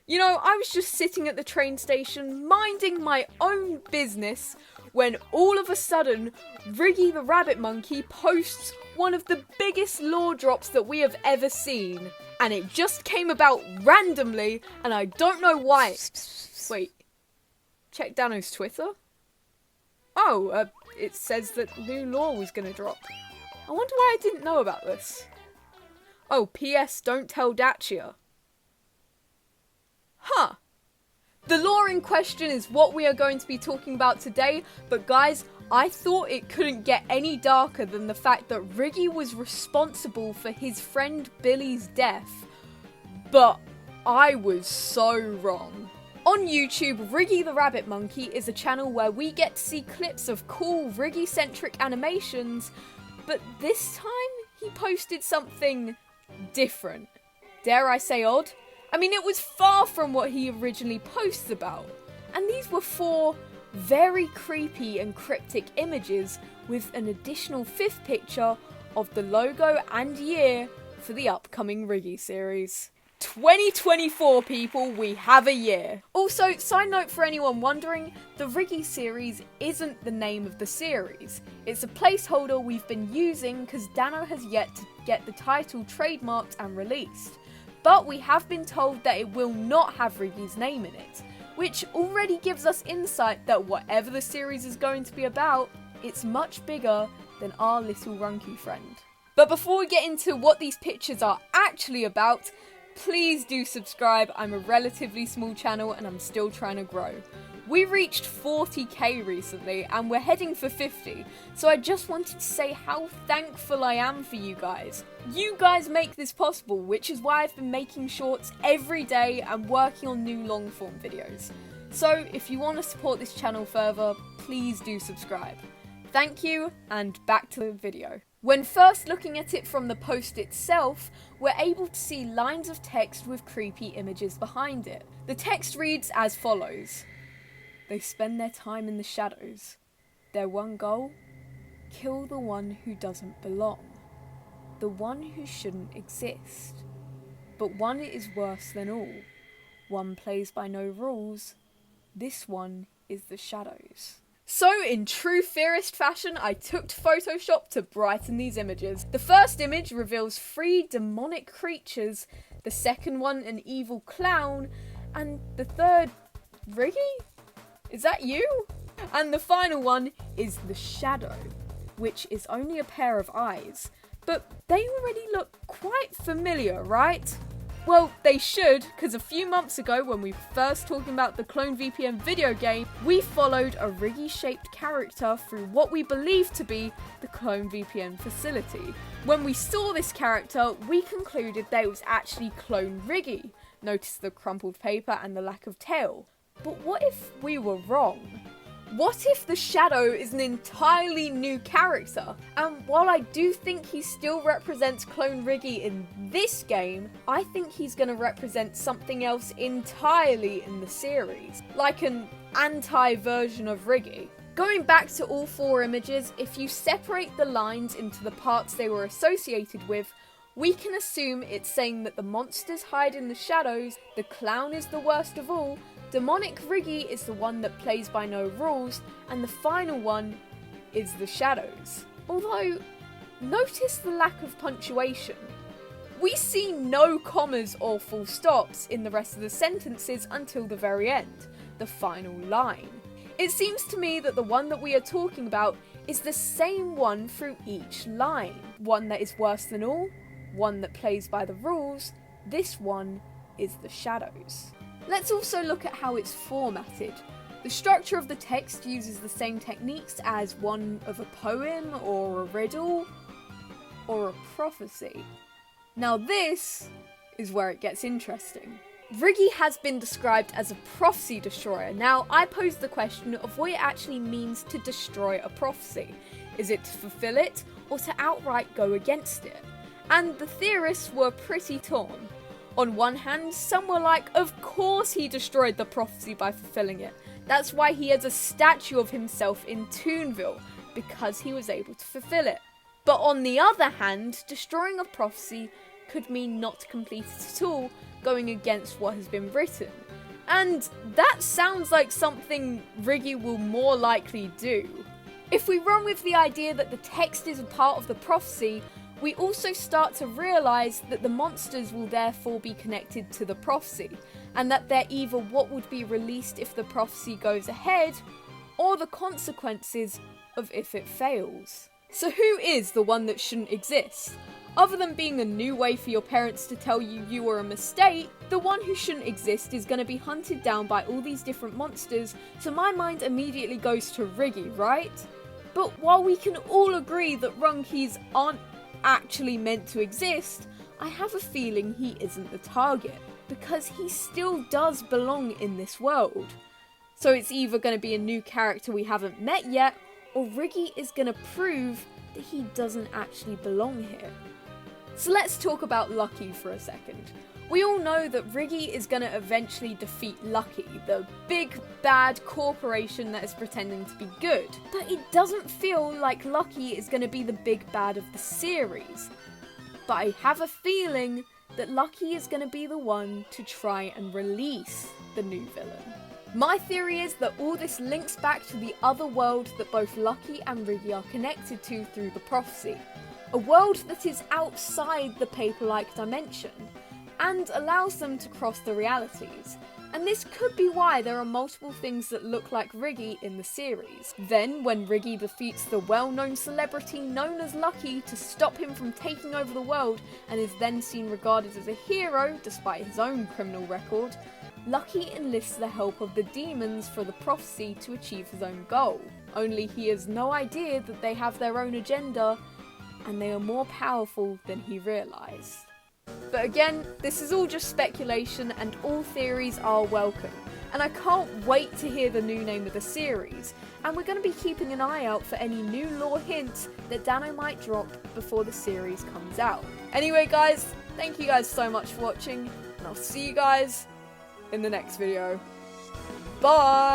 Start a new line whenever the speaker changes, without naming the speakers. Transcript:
You know, I was just sitting at the train station, minding my own business, when all of a sudden, Riggy the rabbit monkey posts one of the biggest lore drops that we have ever seen. And it just came about randomly, and I don't know why. Wait, check Dano's Twitter? Oh, it says that new lore was gonna drop. I wonder why I didn't know about this. Oh, P.S. Don't tell Datchia. Huh. The lore in question is what we are going to be talking about today, but guys, I thought it couldn't get any darker than the fact that Riggy was responsible for his friend Billy's death. But I was so wrong. On YouTube, Riggy the Rabbit Monkey is a channel where we get to see clips of cool Riggy-centric animations, but this time he posted something different. Dare I say odd? I mean, it was far from what he originally posts about. And these were 4 very creepy and cryptic images with an additional 5th picture of the logo and year for the upcoming Riggy series. 2024 people, we have a year. Also, side note for anyone wondering, the Riggy series isn't the name of the series. It's a placeholder we've been using because Dano has yet to get the title trademarked and released. But we have been told that it will not have Riggy's name in it, which already gives us insight that whatever the series is going to be about, it's much bigger than our little Runky friend. But before we get into what these pictures are actually about, please do subscribe. I'm a relatively small channel and I'm still trying to grow. We reached 40k recently and we're heading for 50, so I just wanted to say how thankful I am for you guys. You guys make this possible, which is why I've been making shorts every day and working on new long form videos. So if you want to support this channel further, please do subscribe. Thank you, and back to the video. When first looking at it from the post itself, we're able to see lines of text with creepy images behind it. The text reads as follows. They spend their time in the shadows. Their one goal? Kill the one who doesn't belong. The one who shouldn't exist. But one is worse than all. One plays by no rules. This one is the shadows. So, in true theorist fashion, I took to Photoshop to brighten these images. The first image reveals 3 demonic creatures, the second one an evil clown, and the third... Riggy? Is that you? And the final one is the shadow, which is only a pair of eyes. But they already look quite familiar, right? Well, they should, because a few months ago when we were first talking about the Clone VPN video game, we followed a Riggy-shaped character through what we believe to be the Clone VPN facility. When we saw this character, we concluded that it was actually Clone Riggy. Notice the crumpled paper and the lack of tail. But what if we were wrong? What if the Shadow is an entirely new character? And while I do think he still represents Clone Riggy in this game, I think he's going to represent something else entirely in the series, like an anti-version of Riggy. Going back to all 4 images, if you separate the lines into the parts they were associated with, we can assume it's saying that the monsters hide in the shadows, the clown is the worst of all, demonic Riggy is the one that plays by no rules, and the final one is the shadows. Although, notice the lack of punctuation. We see no commas or full stops in the rest of the sentences until the very end, the final line. It seems to me that the one that we are talking about is the same one through each line. One that is worse than all, one that plays by the rules, this one is the shadows. Let's also look at how it's formatted. The structure of the text uses the same techniques as one of a poem or a riddle or a prophecy. Now this is where it gets interesting. Riggy has been described as a prophecy destroyer. Now I pose the question of what it actually means to destroy a prophecy. Is it to fulfill it or to outright go against it? And the theorists were pretty torn. On one hand, some were like, of course he destroyed the prophecy by fulfilling it. That's why he has a statue of himself in Toonville, because he was able to fulfill it. But on the other hand, destroying a prophecy could mean not to complete it at all, going against what has been written. And that sounds like something Riggy will more likely do. If we run with the idea that the text is a part of the prophecy, we also start to realise that the monsters will therefore be connected to the prophecy, and that they're either what would be released if the prophecy goes ahead, or the consequences of if it fails. So who is the one that shouldn't exist? Other than being a new way for your parents to tell you you were a mistake, the one who shouldn't exist is going to be hunted down by all these different monsters, so my mind immediately goes to Riggy, right? But while we can all agree that runkeys aren't actually meant to exist, I have a feeling he isn't the target, because he still does belong in this world. So it's either going to be a new character we haven't met yet, or Riggy is going to prove that he doesn't actually belong here. So let's talk about Lucky for a second. We all know that Riggy is going to eventually defeat Lucky, the big bad corporation that is pretending to be good. But it doesn't feel like Lucky is going to be the big bad of the series. But I have a feeling that Lucky is going to be the one to try and release the new villain. My theory is that all this links back to the other world that both Lucky and Riggy are connected to through the prophecy. A world that is outside the paper-like dimension, and allows them to cross the realities. And this could be why there are multiple things that look like Riggy in the series. Then, when Riggy defeats the well-known celebrity known as Lucky to stop him from taking over the world, and is then seen regarded as a hero despite his own criminal record, Lucky enlists the help of the demons for the prophecy to achieve his own goal. Only he has no idea that they have their own agenda, and they are more powerful than he realised. But again, this is all just speculation and all theories are welcome. And I can't wait to hear the new name of the series. And we're going to be keeping an eye out for any new lore hints that Dano might drop before the series comes out. Anyway guys, thank you guys so much for watching, and I'll see you guys in the next video. Bye!